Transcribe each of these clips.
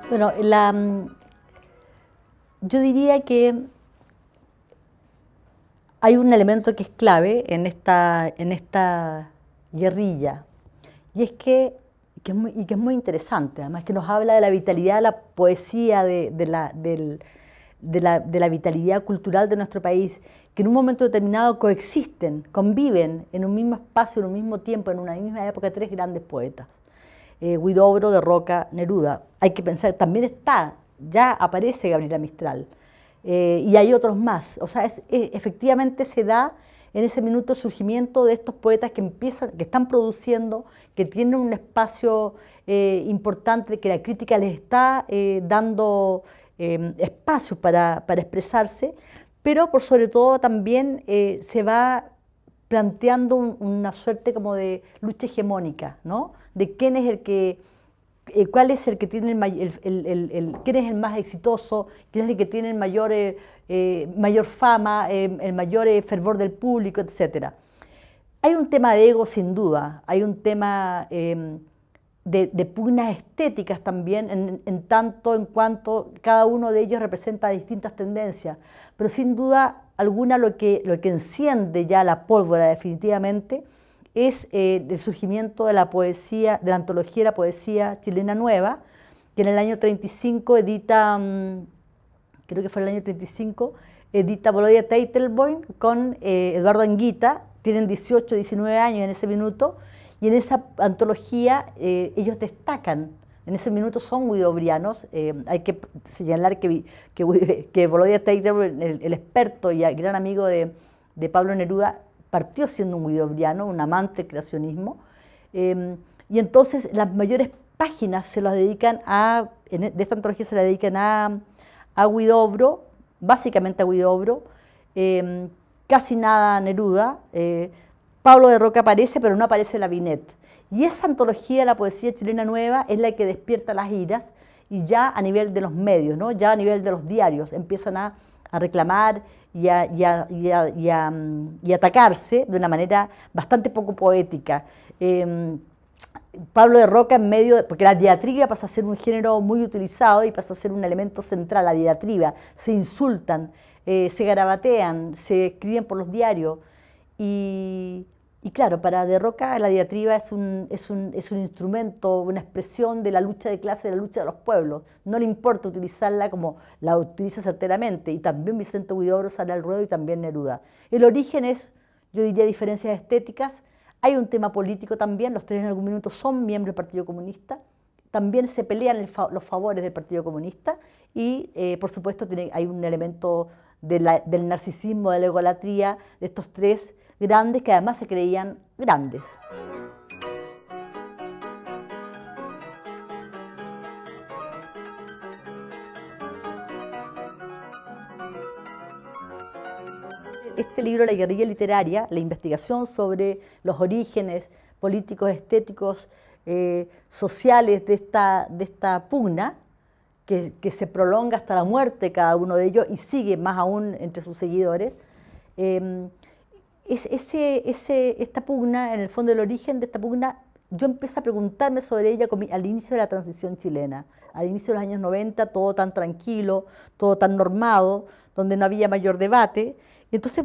Bueno, yo diría que hay un elemento que es clave en esta guerrilla, y es que es muy interesante, además que nos habla de la vitalidad de la poesía, de la vitalidad cultural de nuestro país, que en un momento determinado coexisten, conviven en un mismo espacio, en un mismo tiempo, en una misma época, tres grandes poetas. Huidobro, De Roca, Neruda. Hay que pensar, también está, ya aparece Gabriela Mistral, y hay otros más. O sea, efectivamente se da en ese minuto el surgimiento de estos poetas que empiezan, que están produciendo, que tienen un espacio importante, que la crítica les está dando espacio para expresarse, pero por sobre todo también se va planteando una suerte como de lucha hegemónica, ¿no? De quién es el que, cuál es el que tiene quién es el más exitoso, quién es el que tiene el mayor fama, el mayor fervor del público, etcétera. Hay un tema de ego sin duda, hay un tema de pugnas estéticas también, en tanto en cuanto cada uno de ellos representa distintas tendencias, pero sin duda alguna lo que enciende ya la pólvora definitivamente es el surgimiento de la poesía, de la antología de la poesía chilena nueva, que en el año 35 edita, creo que fue el año 35, edita Bolodia Teitelboim con Eduardo Anguita, tienen 18, 19 años en ese minuto, y en esa antología ellos destacan, en ese minuto son huidobrianos. Hay que señalar que Bolodia Teitelboim, el experto y el gran amigo de Pablo Neruda, partió siendo un huidobriano, un amante del creacionismo, y entonces las mayores páginas se las dedican de esta antología se la dedican a Huidobro, básicamente a Huidobro, casi nada a Neruda. Pablo de Roca aparece, pero no aparece la Binet. Y esa antología de la poesía chilena nueva es la que despierta las iras, y ya a nivel de los medios, ¿no? Ya a nivel de los diarios, empiezan a reclamar y atacarse de una manera bastante poco poética. Pablo de Roca en medio, porque la diatriba pasa a ser un género muy utilizado y pasa a ser un elemento central, la diatriba, se insultan, se garabatean, se escriben por los diarios, y, y claro, para De Roca la diatriba es un instrumento, una expresión de la lucha de clase, de la lucha de los pueblos. No le importa utilizarla como la utiliza certeramente, y también Vicente Huidobro sale al ruedo, y también Neruda. El origen es, yo diría, diferencias estéticas. Hay un tema político también, los tres en algún minuto son miembros del Partido Comunista, también se pelean los favores del Partido Comunista, y por supuesto hay un elemento del narcisismo, de la egolatría de estos tres grandes que además se creían grandes. Este libro, La guerrilla literaria, la investigación sobre los orígenes políticos, estéticos, sociales de esta pugna, que se prolonga hasta la muerte de cada uno de ellos y sigue más aún entre sus seguidores, esta pugna, en el fondo el origen de esta pugna, yo empecé a preguntarme sobre ella al inicio de la transición chilena, al inicio de los años 90, todo tan tranquilo, todo tan normado, donde no había mayor debate. Y entonces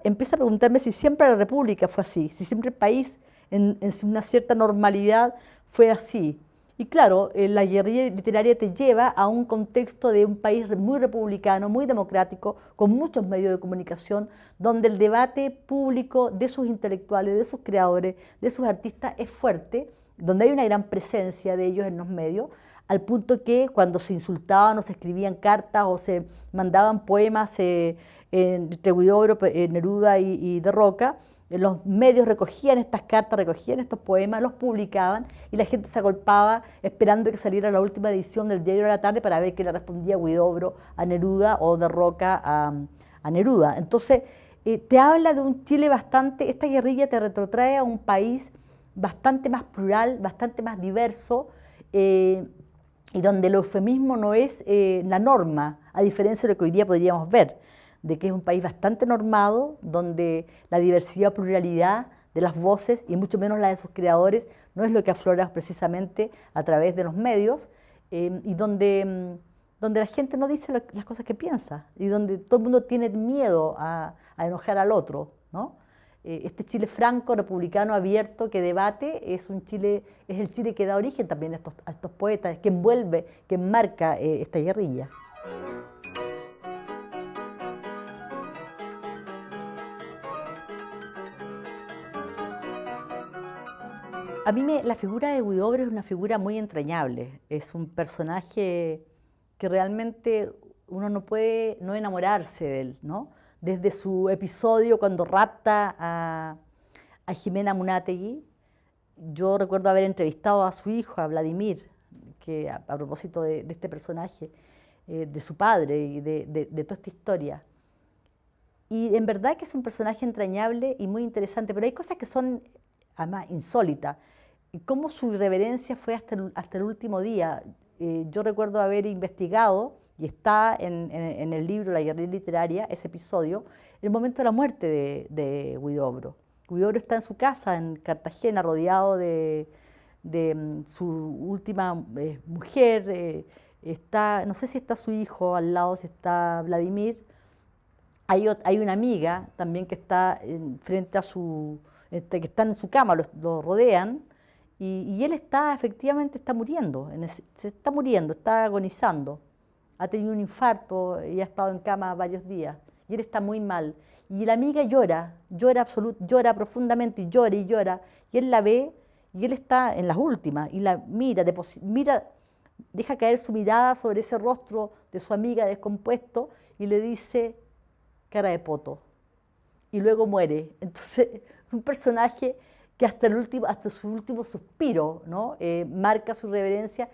empiezo a preguntarme si siempre la República fue así, si siempre el país en una cierta normalidad fue así. Y claro, la guerrilla literaria te lleva a un contexto de un país muy republicano, muy democrático, con muchos medios de comunicación, donde el debate público de sus intelectuales, de sus creadores, de sus artistas es fuerte, donde hay una gran presencia de ellos en los medios, al punto que cuando se insultaban o se escribían cartas o se mandaban poemas entre Huidobro, Neruda y De Roca, los medios recogían estas cartas, recogían estos poemas, los publicaban, y la gente se agolpaba esperando que saliera la última edición del Diario de la Tarde para ver qué le respondía Huidobro a Neruda o De Roca a Neruda. Entonces, te habla de un Chile bastante, esta guerrilla te retrotrae a un país bastante más plural, bastante más diverso, y donde el eufemismo no es la norma, a diferencia de lo que hoy día podríamos ver, de que es un país bastante normado, donde la diversidad, pluralidad de las voces, y mucho menos la de sus creadores, no es lo que aflora precisamente a través de los medios, y donde la gente no dice las cosas que piensa y donde todo el mundo tiene miedo a enojar al otro, ¿no? Este Chile franco, republicano, abierto, que debate, es el Chile que da origen también a estos poetas, que envuelve, que enmarca esta guerrilla. A mí la figura de Huidobro es una figura muy entrañable, es un personaje que realmente uno no puede no enamorarse de él, ¿no? Desde su episodio cuando rapta a Jimena Munátegui, yo recuerdo haber entrevistado a su hijo, a Vladimir, que a propósito de este personaje, de su padre y de toda esta historia. Y en verdad que es un personaje entrañable y muy interesante, pero hay cosas que son además insólitas. Y cómo su irreverencia fue hasta el último día. Yo recuerdo haber investigado, y está en el libro La guerrilla literaria, ese episodio, el momento de la muerte de Huidobro. Huidobro está en su casa en Cartagena, rodeado de su última mujer, no sé si está su hijo al lado, si está Vladimir. Hay una amiga también que está frente a que están en su cama, lo rodean, y él efectivamente está muriendo, está agonizando. Ha tenido un infarto y ha estado en cama varios días, y él está muy mal. Y la amiga llora profundamente, y llora, y él la ve, y él está en las últimas, y la mira, deja caer su mirada sobre ese rostro de su amiga descompuesto, y le dice, cara de poto, y luego muere. Entonces, un personaje que hasta su último suspiro, ¿no? Marca su reverencia.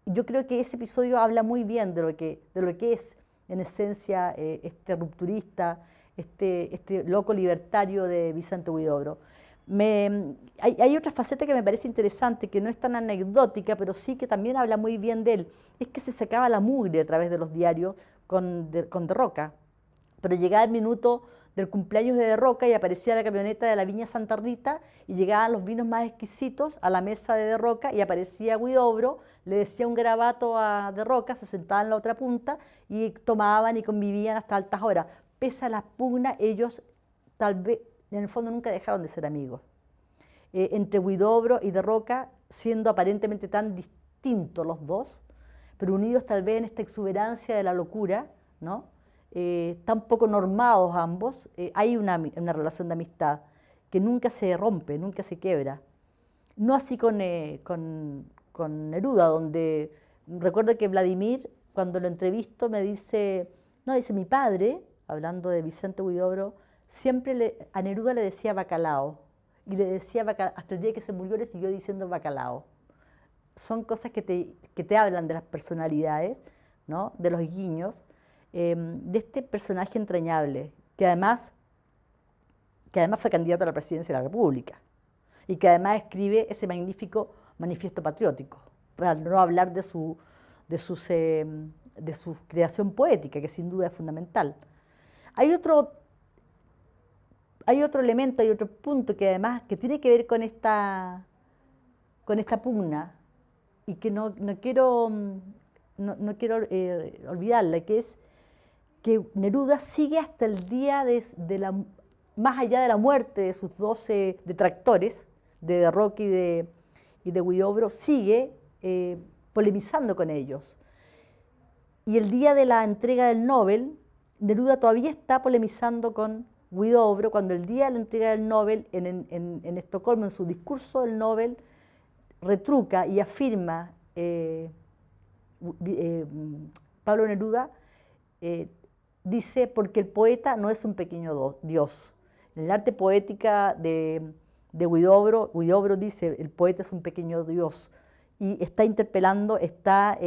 Yo creo que ese episodio habla muy bien de lo que es, en esencia, este rupturista, este loco libertario de Vicente Huidobro. Hay otra faceta que me parece interesante, que no es tan anecdótica, pero sí que también habla muy bien de él. Es que se sacaba la mugre a través de los diarios con De Roca. Pero llegaba el minuto del cumpleaños de Roca y aparecía la camioneta de la Viña Santa Rita y llegaban los vinos más exquisitos a la mesa de Roca y aparecía Huidobro, le decía un garabato a De Roca, se sentaba en la otra punta y tomaban y convivían hasta altas horas. Pese a las pugnas, ellos tal vez, en el fondo, nunca dejaron de ser amigos. Entre Huidobro y De Roca, siendo aparentemente tan distintos los dos, pero unidos tal vez en esta exuberancia de la locura, ¿no? Tan poco normados ambos, hay una relación de amistad que nunca se rompe, nunca se quiebra. No así con Neruda, donde recuerdo que Vladimir, cuando lo entrevisto, me dice, no, dice, mi padre, hablando de Vicente Huidobro, siempre a Neruda le decía bacalao, y le decía hasta el día que se murió le siguió diciendo bacalao. Son cosas que te hablan de las personalidades, ¿no? De los guiños, de este personaje entrañable, que además fue candidato a la presidencia de la República y que además escribe ese magnífico manifiesto patriótico, para no hablar de su creación poética, que sin duda es fundamental. Hay otro elemento, hay otro punto que además que tiene que ver con esta pugna y que no quiero olvidarla, que es que Neruda sigue hasta el día más allá de la muerte de sus 12 detractores, de Roca y de Huidobro, sigue polemizando con ellos. Y el día de la entrega del Nobel, Neruda todavía está polemizando con Huidobro, cuando el día de la entrega del Nobel en Estocolmo, en su discurso del Nobel, retruca y afirma Pablo Neruda, dice, porque el poeta no es un pequeño dios. En el arte poética de Huidobro dice, el poeta es un pequeño dios, y está interpelando, está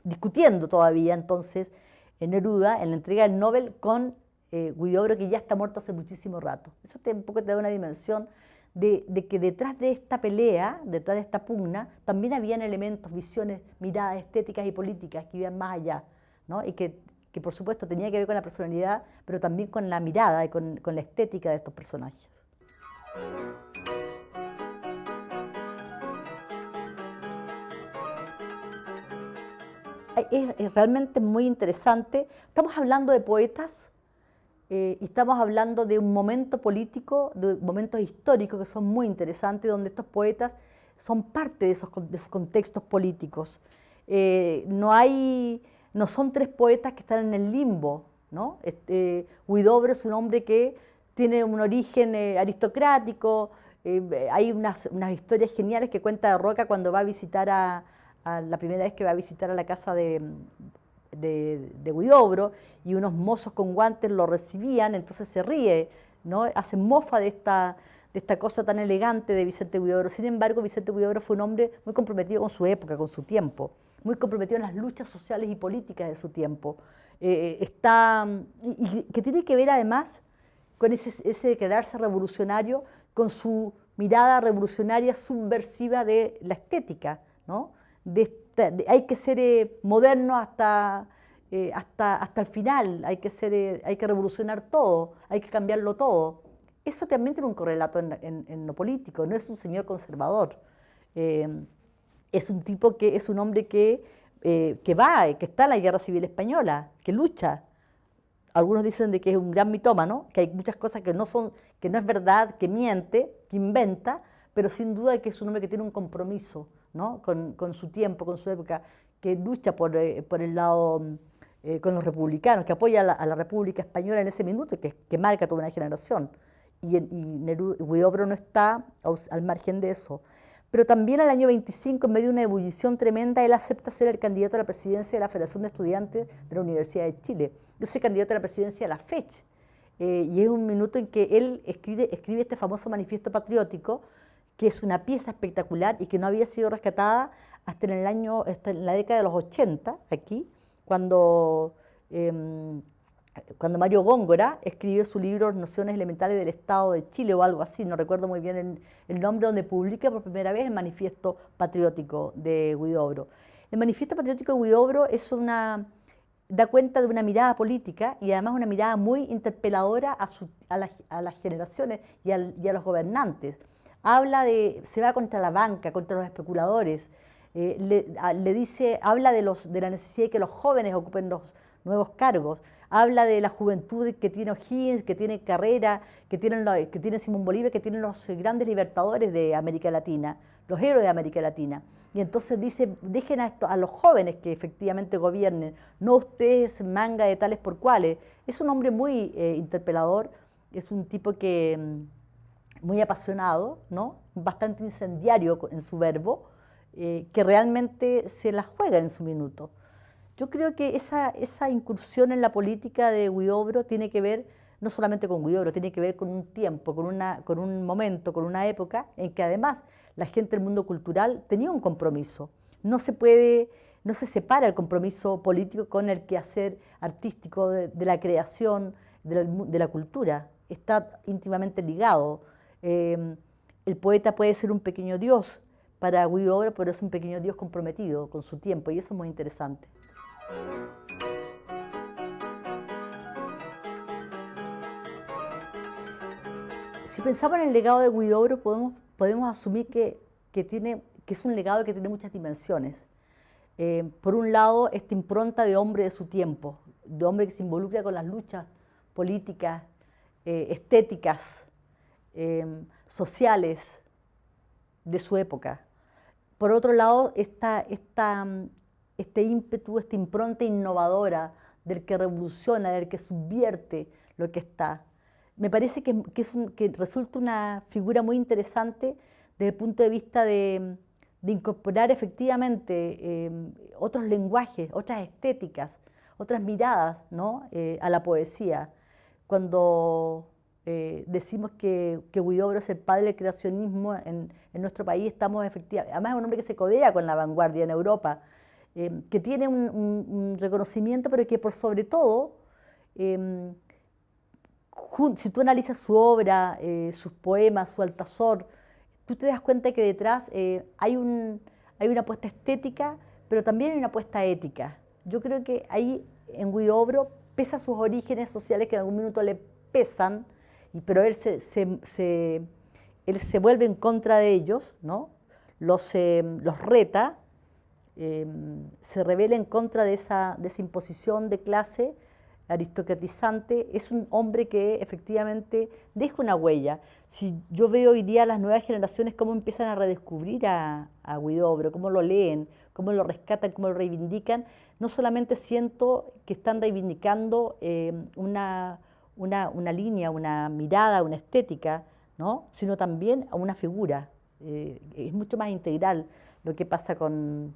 discutiendo todavía entonces en Neruda, en la entrega del Nobel, con Huidobro, que ya está muerto hace muchísimo rato. Eso un poco te da una dimensión de que detrás de esta pelea, detrás de esta pugna, también habían elementos, visiones, miradas estéticas y políticas que iban más allá, ¿no? Y que por supuesto tenía que ver con la personalidad, pero también con la mirada y con la estética de estos personajes. Es realmente muy interesante. Estamos hablando de poetas y estamos hablando de un momento político, de momentos históricos que son muy interesantes, donde estos poetas son parte de esos contextos políticos. No son tres poetas que están en el limbo, ¿no? Huidobro es un hombre que tiene un origen aristocrático. Hay unas historias geniales que cuenta de Roca cuando va a visitar la primera vez que va a visitar a la casa de Huidobro, y unos mozos con guantes lo recibían, entonces se ríe, ¿no? Hacen mofa de esta cosa tan elegante de Vicente Huidobro. Sin embargo, Vicente Huidobro fue un hombre muy comprometido con su época, con su tiempo, muy comprometido en las luchas sociales y políticas de su tiempo. Y que tiene que ver además con ese declararse revolucionario, con su mirada revolucionaria subversiva de la estética, ¿no? Hay que ser moderno hasta el final, hay que revolucionar todo, hay que cambiarlo todo. Eso también tiene un correlato en lo político, no es un señor conservador. Es un tipo es un hombre que está en la Guerra Civil Española, que lucha. Algunos dicen de que es un gran mitómano, que hay muchas cosas que no es verdad, que miente, que inventa, pero sin duda que es un hombre que tiene un compromiso, ¿no? con su tiempo, con su época, que lucha por el lado con los republicanos, que apoya a la República Española en ese minuto, que marca toda una generación. Y Huidobro no está al margen de eso. Pero también al año 25, en medio de una ebullición tremenda, él acepta ser el candidato a la presidencia de la Federación de Estudiantes de la Universidad de Chile. Yo soy candidato a la presidencia de la FECH. Y es un minuto en que él escribe este famoso manifiesto patriótico, que es una pieza espectacular y que no había sido rescatada hasta en la década de los 80, aquí, cuando Mario Góngora escribió su libro Nociones Elementales del Estado de Chile o algo así, no recuerdo muy bien el nombre, donde publica por primera vez el Manifiesto Patriótico de Huidobro. El Manifiesto Patriótico de Huidobro da cuenta de una mirada política y además una mirada muy interpeladora a las generaciones y a los gobernantes. Se va contra la banca, contra los especuladores, habla de la necesidad de que los jóvenes ocupen los nuevos cargos, habla de la juventud que tiene O'Higgins, que tiene Carrera, que tiene Simón Bolívar, que tienen los grandes libertadores de América Latina, los héroes de América Latina. Y entonces dice, dejen a los jóvenes que efectivamente gobiernen, no ustedes manga de tales por cuales. Es un hombre muy interpelador, es un tipo que muy apasionado, ¿no? Bastante incendiario en su verbo, que realmente se la juega en su minuto. Yo creo que esa incursión en la política de Huidobro tiene que ver no solamente con Huidobro, tiene que ver con un tiempo, con un momento, con una época en que además la gente del mundo cultural tenía un compromiso. No se separa el compromiso político con el quehacer artístico de la creación, de la cultura. Está íntimamente ligado. El poeta puede ser un pequeño dios para Huidobro, pero es un pequeño dios comprometido con su tiempo, y eso es muy interesante. Si pensamos en el legado de Huidobro, podemos asumir que es un legado que tiene muchas dimensiones. Por un lado, esta impronta de hombre de su tiempo, de hombre que se involucra con las luchas políticas, estéticas, sociales de su época. Por otro lado, este ímpetu, esta impronta innovadora del que revoluciona, del que subvierte lo que está. Me parece que resulta una figura muy interesante desde el punto de vista de incorporar efectivamente otros lenguajes, otras estéticas, otras miradas, ¿no? A la poesía. Cuando decimos que Huidobro es el padre del creacionismo en nuestro país, estamos efectivamente, además es un hombre que se codea con la vanguardia en Europa, que tiene un reconocimiento, pero que por sobre todo, si tú analizas su obra, sus poemas, su Altazor, tú te das cuenta que detrás hay una apuesta estética, pero también hay una apuesta ética. Yo creo que ahí en Huidobro pesa sus orígenes sociales que en algún minuto le pesan, pero él se vuelve en contra de ellos, ¿no? Los reta, se rebela en contra de esa imposición de clase aristocratizante, es un hombre que efectivamente deja una huella. Si yo veo hoy día las nuevas generaciones cómo empiezan a redescubrir a Huidobro, cómo lo leen, cómo lo rescatan, cómo lo reivindican, no solamente siento que están reivindicando una línea, una mirada, una estética, ¿no? Sino también a una figura. Es mucho más integral lo que pasa con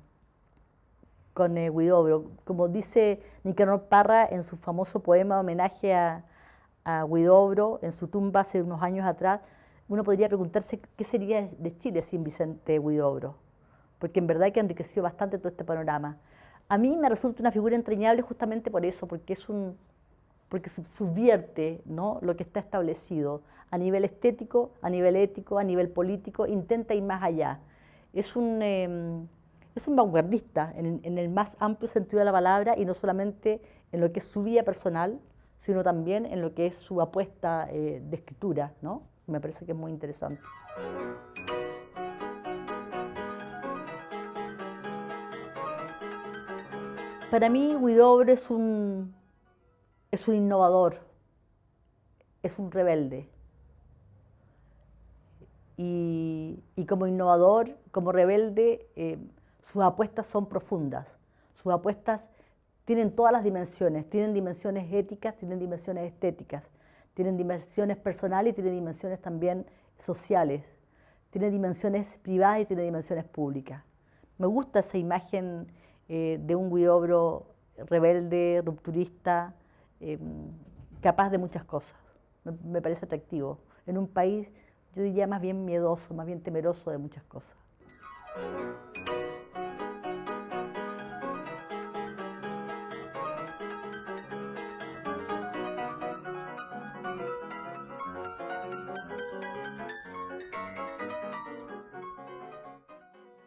Huidobro. Como dice Nicanor Parra en su famoso poema homenaje a Huidobro, en su tumba hace unos años atrás, uno podría preguntarse qué sería de Chile sin Vicente Huidobro, porque en verdad que enriqueció bastante todo este panorama. A mí me resulta una figura entrañable justamente por eso, porque subvierte, ¿no?, lo que está establecido a nivel estético, a nivel ético, a nivel político, intenta ir más allá. Es un vanguardista en el más amplio sentido de la palabra y no solamente en lo que es su vida personal, sino también en lo que es su apuesta de escritura, ¿no? Me parece que es muy interesante. Para mí, Huidobro es un innovador, es un rebelde. Y como innovador, como rebelde, sus apuestas son profundas. Sus apuestas tienen todas las dimensiones, tienen dimensiones éticas, tienen dimensiones estéticas, tienen dimensiones personales y tienen dimensiones también sociales, tienen dimensiones privadas y tienen dimensiones públicas. Me gusta esa imagen de un Huidobro rebelde, rupturista, eh, capaz de muchas cosas. Me parece atractivo. En un país, yo diría, más bien miedoso, más bien temeroso de muchas cosas.